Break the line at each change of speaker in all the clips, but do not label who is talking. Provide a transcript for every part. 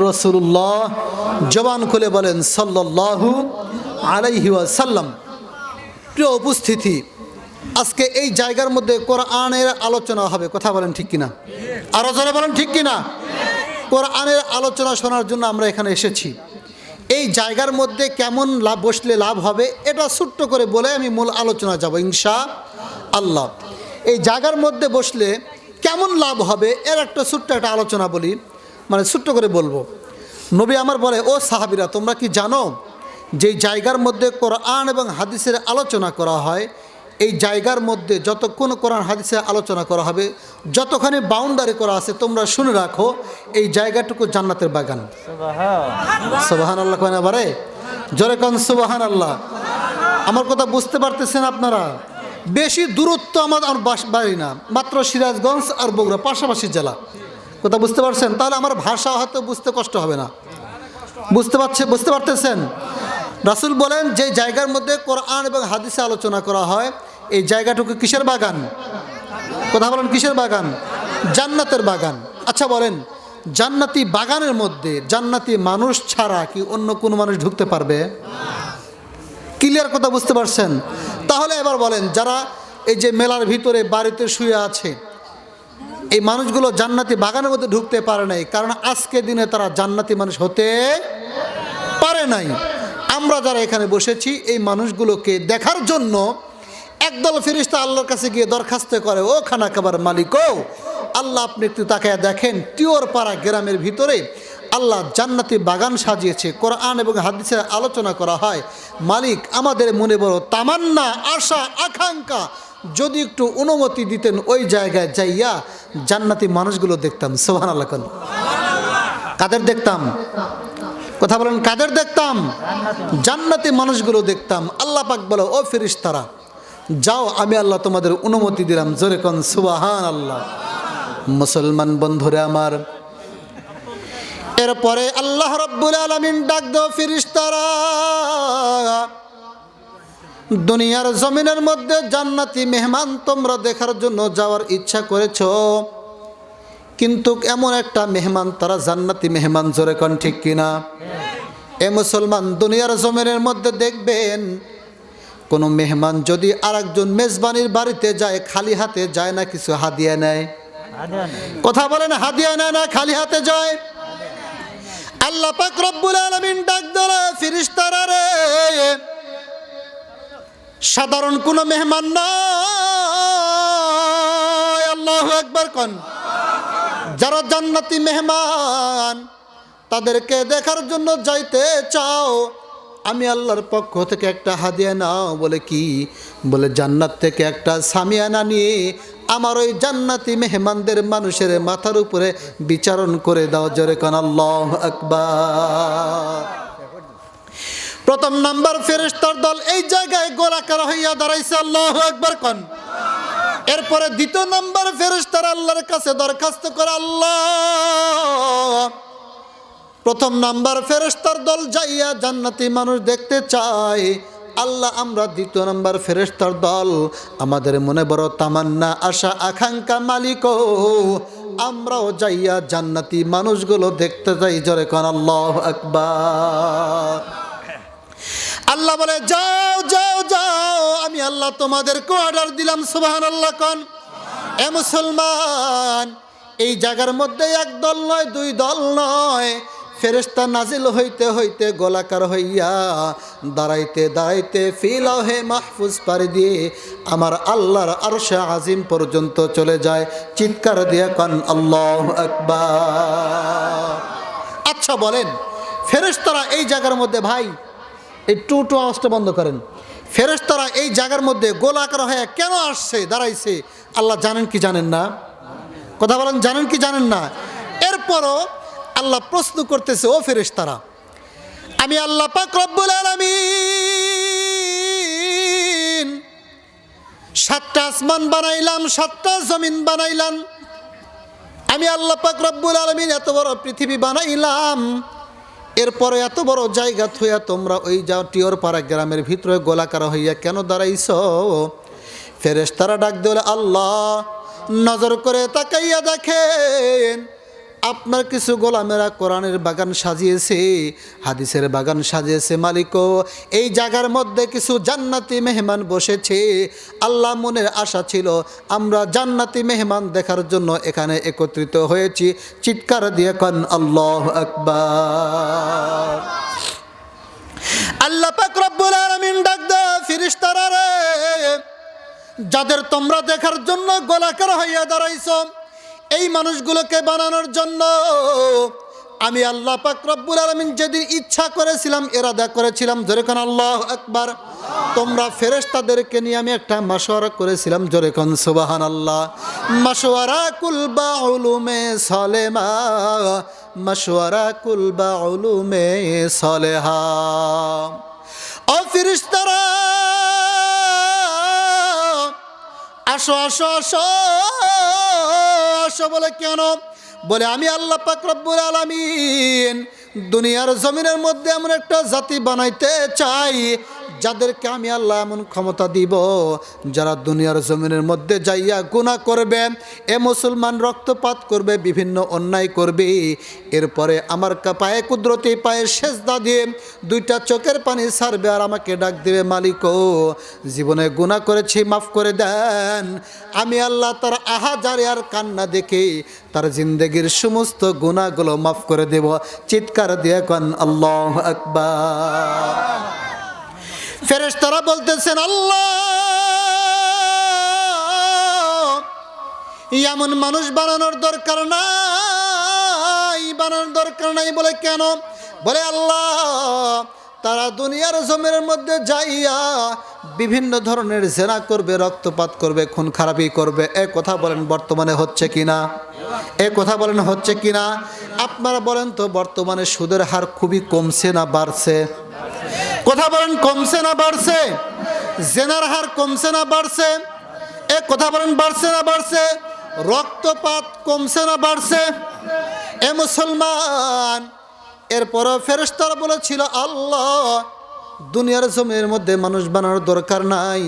রাসূলুল্লাহ জবান খুলে বলেন সাল্লাল্লাহু আলাইহি ওয়াসাল্লাম। প্রিয় উপস্থিতি, আজকে এই জায়গার মধ্যে কোরআনের আলোচনা হবে। কথা বলেন ঠিক কিনা? আরো জোরে বলেন ঠিক কিনা? কোরআনের আলোচনা শোনার জন্য আমরা এখানে এসেছি। এই জায়গার মধ্যে কেমন লাভ বসলে লাভ হবে এটা ছোট্ট করে বলে আমি মূল আলোচনা যাব ইনশাআল্লাহ। এই জায়গার মধ্যে বসলে কেমন লাভ হবে এর একটা ছোট্ট একটা আলোচনা বলি, মানে ছোট্ট করে বলবো। নবী আমার বলে, ও সাহাবীরা, তোমরা কি জানো যে জায়গার মধ্যে কোরআন এবং হাদিসের আলোচনা করা হয়, এই জায়গার মধ্যে যতক্ষণ কোরআন হাদিসের আলোচনা করা হবে, যতখানি বাউন্ডারি করা আছে, তোমরা শুনে রাখো এই জায়গাটুকু জান্নাতের বাগান। সুবহানাল্লাহ কয় না বারে? জোরে কোন সুবহানাল্লাহ। আমার কথা বুঝতে পারতেছেন আপনারা? বেশি দূরত্ব আমার বাড়ি না, মাত্র সিরাজগঞ্জ আর বগুড়া পাশাপাশি জেলা। কথা বুঝতে পারছেন? তাহলে আমার ভাষা হয়তো বুঝতে কষ্ট হবে না। বুঝতে পারতেছেন? রাসূল বলেন, যে জায়গার মধ্যে কোরআন এবং হাদিসে আলোচনা করা হয়, এই জায়গাটুকু কিসের বাগান? কথা বলেন, কিসের বাগান? জান্নাতের বাগান। আচ্ছা বলেন, জান্নাতি বাগানের মধ্যে জান্নাতি মানুষ ছাড়া কি অন্য কোনো মানুষ ঢুকতে পারবে? ক্লিয়ার কথা বুঝতে পারছেন? তাহলে এবার বলেন, যারা এই যে মেলার ভিতরে বাড়িতে শুয়ে আছে, এই মানুষগুলো জান্নাতি বাগানের মধ্যে ঢুকতে পারে নাই, কারণ আজকে দিনে তারা জান্নাতি মানুষ হতে পারে নাই। আমরা যারা এখানে বসেছি, এই মানুষগুলোকে দেখার জন্য একদল ফেরেশতা আল্লাহর কাছে গিয়ে দরখাস্ত করে, ও খানা খাবার মালিক, ও আল্লাহ, আপনি একটু তাকায় দেখেন, টিওরপাড়া গ্রামের ভিতরে আল্লাহ জান্নাতি বাগান সাজিয়েছে, কোরআন এবং হাদিসের আলোচনা করা হয়। মালিক, আমাদের মনে বড় তামান্না, আশা, আকাঙ্ক্ষা, যদি একটু অনুমতি দিতেন ওই জায়গায় যাইয়া জান্নাতি মানুষগুলো দেখতাম। সুবহানাল্লাহ। কাদের দেখতাম? কথা বলেন, কাদের দেখতাম? জান্নাতি মানুষগুলো দেখতাম। আল্লাহ পাক বলো, ও ফেরেশতারা, যাও, আমি আল্লাহ তোমাদের অনুমতি দিলাম। জোরে কোন সুবহানাল্লাহ। মুসলমান বন্ধুরে আমার, এরপরে আল্লাহ রাব্বুল আলামিন ডাক দাও, ফেরেশতারা, দুনিয়ার জমিনের মধ্যে জান্নাতি মেহমান তোমরা দেখার জন্য যাওয়ার ইচ্ছা করেছো, কিন্তু এমন একটা মেহমান, তারা জান্নাতি মেহমান। জোরে কোন ঠিক কিনা? এ মুসলমান, দুনিয়ার জমিনের মধ্যে দেখবেন কোনো মেহমান যদি আরেকজন মেজবানির বাড়িতে যায়, খালি হাতে যায় না, কিছু হাদিয়া নেয়। কথা বলেন, হাদিয়া নেয় না খালি হাতে যায়? আল্লাহ পাক রব্বুল আলামিন ডাক দিল, ফেরেশতারা রে, সাধারণ কোনো মেহমান নয়। আল্লাহু আকবার কোন। যারা জান্নাতি মেহমান, তাদেরকে দেখার জন্য যাইতে চাও, আমি আল্লাহর পক্ষ থেকে একটা হাদিয়া নাও। বলে কি? বলে জান্নাত থেকে একটা সামিয়ানা নিয়ে আমার ওই জান্নাতি মেহমানদের মানুষের মাথার উপরে বিচারণ করে দাও। জোরে কোন আল্লাহু আকবার। প্রথম নাম্বার ফেরেশতার দল এই জায়গায় গোলাকার হইয়া দাঁড়াইছে। আল্লাহু আকবার কোন। এরপরে দ্বিতীয় নাম্বার ফেরেশতারা আল্লাহর কাছে দরখাস্ত করে, আল্লাহ, প্রথম নাম্বার ফেরেশতার দল যাইয়া জান্নাতি মানুষ দেখতে চায়। আল্লাহ, আমরা দ্বিতীয় নাম্বার ফেরেশতার দল, আমাদের মনে বড় তামান্না, আশা, আকাঙ্ক্ষা, মালিক, আমরাও যাইয়া জান্নাতি মানুষগুলো দেখতে চাই। জোরে কোন আল্লাহু আকবার। আল্লাহ বলে, যাও যাও যাও, আমি আল্লাহ তোমাদেরকে অর্ডার দিলাম। সুবহানাল্লাহ কোন। এ মুসলমান, এই জায়গার মধ্যে এক দল নয়, দুই দল নয়, ফেরেশতা নাজিল হইতে হইতে গোলাকার হইয়া দাঁড়াইতে দাঁড়াইতে ফিলাহে মাহফুজ পাড়ি দিয়ে আমার আল্লাহর আরশে আজিম পর্যন্ত চলে যায়। চিৎকার দিয়া কোন আল্লাহু আকবার। আচ্ছা বলেন, ফেরেশতারা এই জায়গার মধ্যে, ভাই এই টু আওয়াজটা বন্ধ করেন, ফেরেশতারা এই জায়গার মধ্যে গোলাকার হয়ে কেন আসছে, দাঁড়াইছে, আল্লাহ জানেন কি জানেন না? কথা বলেন, জানেন কি জানেন না? এরপরও আল্লাহ প্রশ্ন করতেছে, ও ফেরেশতারা, আমি আল্লাহ পাক রব্বুল আলামিন 7টা আসমান বানাইলাম, 7টা জমিন বানাইলাম, আমি আল্লাহ পাক রব্বুল আলামিন এত বড় পৃথিবী বানাইলাম, এরপরে এত বড় জায়গা থইয়া তোমরা ওই যাও টিওরপাড়া গ্রামের ভিতরে গোলাকার হইয়া কেন দাঁড়াইছ? ফেরেশতারা ডাক দিলে, আল্লাহ, নজর করে তাকাইয়া দেখেন আপনার কিছু গোলামেরা কোরআনের বাগান সাজিয়েছে, হাদিসের বাগান সাজিয়েছে। মালিকও এই জায়গার মধ্যে কিছু জান্নাতি মেহমান বসেছে। আল্লাহ মনের আশা ছিল আমরা জান্নাতি মেহমান দেখার জন্য এখানে একত্রিত হয়েছি। চিৎকার দিয়ে কন আল্লাহু আকবার। আল্লাহ পাক রব্বুল আলামিন ডাক দাও ফেরেশতারা রে, যাদের তোমরা দেখার জন্য গোলাকার হইয়া দাঁড়াইছো, এই মানুষগুলোকে বানানোর জন্য আমি আল্লাহ পাক রব্বুল আলামিন যেদিন ইচ্ছা করেছিলাম, ইরাদা করেছিলাম, জোরে কোন আল্লাহু আকবার। তোমরা ফেরেশতাদেরকে নিয়ে আমি একটা মাশওয়ারা করেছিলাম, জোরে কোন সুবহানাল্লাহ। মাশওয়ারা কুলবা উলুমে সালেমা, মাশওয়ারা কুলবা উলুমে সালেহা। ও ফেরেশতারা আসো আসো আসো আসো। বলে কেন? বলে আমি আল্লাহ পাক রব্বুল আলামিন দুনিয়ার জমিনের মধ্যে এমন একটা জাতি বানাইতে চাই যাদেরকে আমি আল্লাহ এমন ক্ষমতা দিব, যারা দুনিয়ার জমিনের মধ্যে যাইয়া গুনাহ করবে, এ মুসলমান রক্তপাত করবে, বিভিন্ন অন্যায় করবে, এরপরে আমার পায়ে কুদরতি পায়ে সেজদা দিয়ে দুইটা চোখের পানি ছাড়বে আর আমাকে ডাক দেবে, মালিকও জীবনে গুনাহ করেছি মাফ করে দেন। আমি আল্লাহ তার আহাজারে আর কান্না দেখে তার জিন্দেগির সমস্ত গুনাহগুলো মাফ করে দেব। চিৎকার দিয়ে কোন আল্লাহু আকবার। ফেরেশতারা বলতেছেন আল্লাহ এমন মানুষ বানানোর দরকার নাই, বানানোর দরকার নাই। বলে কেন? বলে আল্লাহ তারা দুনিয়ার জমিনের মধ্যে যাইয়া বিভিন্ন ধরনের জেনা করবে, রক্তপাত করবে, খুন খারাপি করবে। এ কথা বলেন বর্তমানে হচ্ছে কিনা? এ কথা বলেন হচ্ছে কিনা? আপনারা বলেন তো বর্তমানে সুদের হার খুবই কমছে না বাড়ছে? কথা বলেন কমছে না বাড়ছে? জেনার হার কমছে না বাড়ছে? এ কথা বলেন বাড়ছে না বাড়ছে? রক্তপাত কমছে না বাড়ছে? এ মুসলমান, এরপরও ফেরেশতারা বলেছিল আল্লাহ দুনিয়ার জমিনের মধ্যে মানুষ বানানোর দরকার নাই,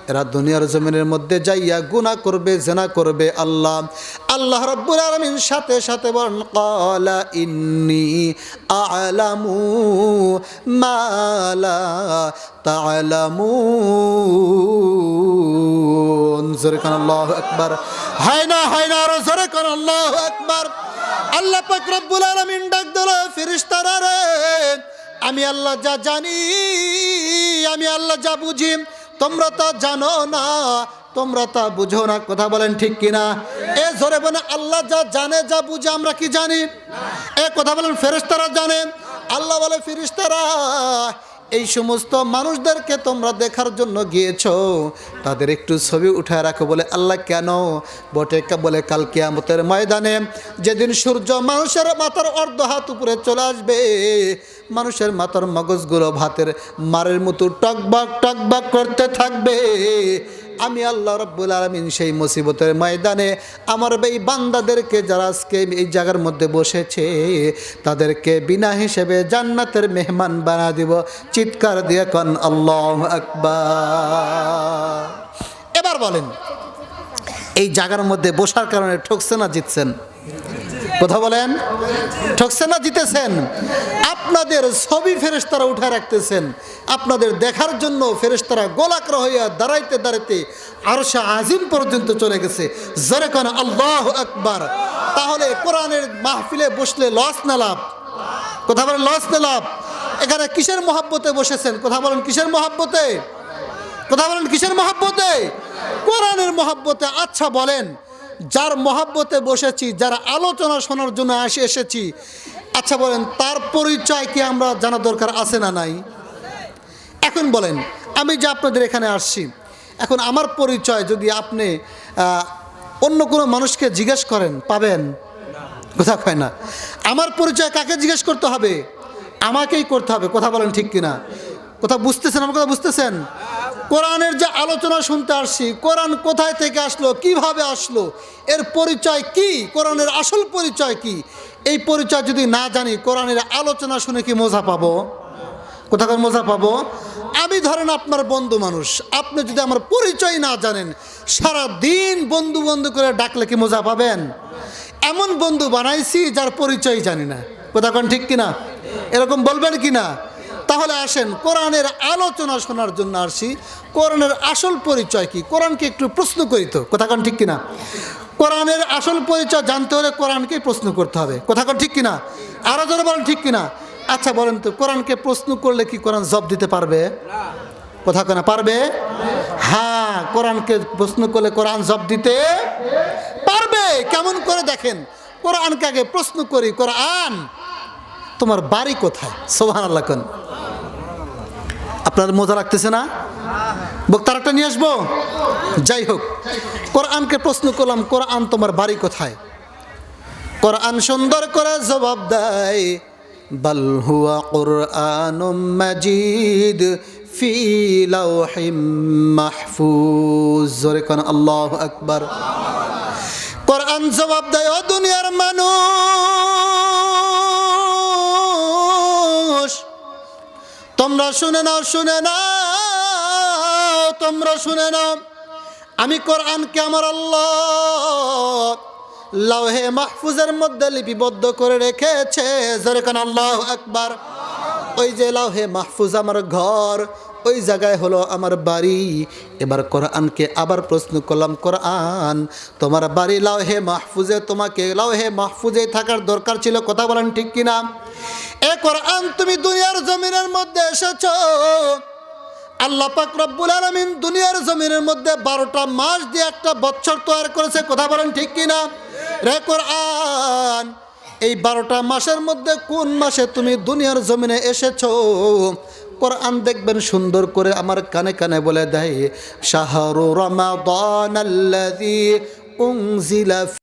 এরা দুনিয়ার জমিনের মধ্যে যাইয়া গুনাহ করবে, জেনা করবে। আল্লাহ রাব্বুল আলামিন সাথে সাথে বলেন ক্বালা ইন্নী আ'লামু মা লা তা'লামুন। জোরে কোন আল্লাহু আকবার। হয় না আর জোরে কোন আল্লাহু আকবার। আল্লাহ পাক রব্বুল আলামিন ডাক দিল ফেরেশতারা রে, আমি আল্লাহ যা জানি, আমি আল্লাহ যা বুঝি, তোমরা তা জানো না, তোমরা তা বুঝো না। কথা বলেন ঠিক কিনা? এ জোরে বলেন আল্লাহ যা জানে, যা বুঝে আমরা কি জানি? এ কথা বলেন ফেরেশতারা জানেন। আল্লাহ বলে ফেরেশতারা এই সমস্ত মানুষদেরকে তোমরা দেখার জন্য গিয়েছো, তাদের একটু ছবি উঠায় রাখো। বলে আল্লাহ কেন? বটে বলে কাল কিয়ামতের ময়দানে যেদিন সূর্য মানুষের মাথার অর্ধ হাত উপরে চলে আসবে, মানুষের মাথার মগজগুলো ভাতের মারের মতো টকবক টকবক করতে থাকবে, আমি আল্লাহ রাব্বুল আলামিন সেই মুসিবতের ময়দানে আমার এই বান্দাদেরকে যারা আজকে এই জায়গার মধ্যে বসেছে তাদেরকে বিনা হিসেবে জান্নাতের মেহমান বানা দিব। চিৎকার দিয়ে কোন আল্লাহু আকবার। এবার বলেন এই জায়গার মধ্যে বসার কারণে ঠকছে না জিতছেন? কথা বলেন, ঠকছে না জিতেছেন? আপনাদের ছবি ফেরেশতারা উঠায় রাখতেছেন, আপনাদের দেখার জন্য ফেরেশতারা গোলাকার হইয়া দাঁড়াইতে দাঁড়াইতে আরশে আজিম পর্যন্ত চলে গেছে। জোরে কোন আল্লাহু আকবার। তাহলে কোরআনের মাহফিলে বসলে লস না লাভ? কথা বলেন লস না লাভ? এখানে কিসের মহব্বতে বসেছেন? কথা বলেন কিসের মহব্বতে? কথা বলেন কিসের মহব্বতে? কোরআনের মহব্বতে। আচ্ছা বলেন, যার মহব্বতে বসেছি, যারা আলোচনা শোনার জন্য এসেছি, আচ্ছা বলেন তার পরিচয় কি আমরা জানা দরকার আছে না নাই? এখন বলেন আমি যে আপনাদের এখানে আসছি, এখন আমার পরিচয় যদি আপনি অন্য কোনো মানুষকে জিজ্ঞেস করেন পাবেন? কথা কয় না। আমার পরিচয় কাকে জিজ্ঞেস করতে হবে? আমাকেই করতে হবে। কথা বলেন ঠিক কিনা? কথা বুঝতেছেন? আমার কথা বুঝতেছেন? কোরআনের যে আলোচনা শুনতে আসছি, কোরআন কোথায় থেকে আসলো, কিভাবে আসলো, এর পরিচয় কি, কোরআনের আসল পরিচয় কি, এই পরিচয় যদি না জানি কোরআনের আলোচনা শুনে কি মজা পাবো? কোথাকার মজা পাবো? আমি ধরেন আপনার বন্ধু মানুষ, আপনি যদি আমার পরিচয় না জানেন সারা দিন বন্ধু বন্ধু করে ডাকলে কি মজা পাবেন? এমন বন্ধু বানাইছি যার পরিচয় জানি না। কথা কোন ঠিক কিনা? এরকম বলবেন কিনা? তাহলে আসেন কোরআনের আলোচনা শোনার জন্য আসি। কোরআনের আসল পরিচয় কি? কোরআনকে একটু প্রশ্ন করি তো। কথা কোন ঠিক কিনা? কোরআনের আসল পরিচয় জানতে হলে কোরআনকে প্রশ্ন করতে হবে। কথা কোন ঠিক কিনা? আরো জোরে বলেন ঠিক কিনা? আচ্ছা বলেন তো, কোরআনকে প্রশ্ন করলে কি কোরআন জবাব দিতে পারবে? কথা কেনা পারবে? হ্যাঁ, কোরআনকে প্রশ্ন করলে কোরআন জবাব দিতে পারবে। কেমন করে দেখেন, কোরআনকে আগে প্রশ্ন করি, কোরআন তোমার বাড়ি কোথায়? সুবহানাল্লাহ কোন। আপনার মজা লাগতেছে না? বক্তার একটা নিয়ে আসবো। যাই হোক, কোরআনকে প্রশ্ন করলাম, কোরআন তোমার বাড়ি কোথায়? কোরআন সুন্দর করে জবাব দেয়, বাল হুয়া কুরআনুম মাজিদ ফি লাওহিম মাহফুজ। জোরে কোন আল্লাহু আকবার। কোরআন জবাব দেয়, ও দুনিয়ার মানুষ, তোমরা শুনে নাও, শুনে নাও, তোমরা শুনে নাও, আমি কোরআনকে আমার আল্লাহ লাওহে মাহফুজের মধ্যে লিপিবদ্ধ করে রেখেছে। জোরে কোন আল্লাহু আকবার। ওই যে লাওহে মাহফুজ আমার ঘর, ওই জায়গায় হলো আমার বাড়ি। এবার কোরআনকে আবার প্রশ্ন করলাম, কোরআন তোমার বাড়ি লাওহে মাহফুজে, তোমাকে লাওহে মাহফুজে থাকার দরকার ছিল। কথা বলেন ঠিক কিনা? এ কোরআন তুমি দুনিয়ার জমিনের মধ্যে এসেছো। আল্লাহ পাক রব্বুল আলামিন দুনিয়ার জমিনের মধ্যে 12টা মাস দিয়ে একটা বছর তৈরি করেছে। কথা বলেন ঠিক কিনা? রে কোরআন, এই 12টা মাসের মধ্যে কোন মাসে তুমি দুনিয়ার জমিনে এসেছো? কোরআন দেখবেন সুন্দর করে আমার কানে কানে বলে দেয়, শাহরু রমাদানাল্লাযী উনজিলা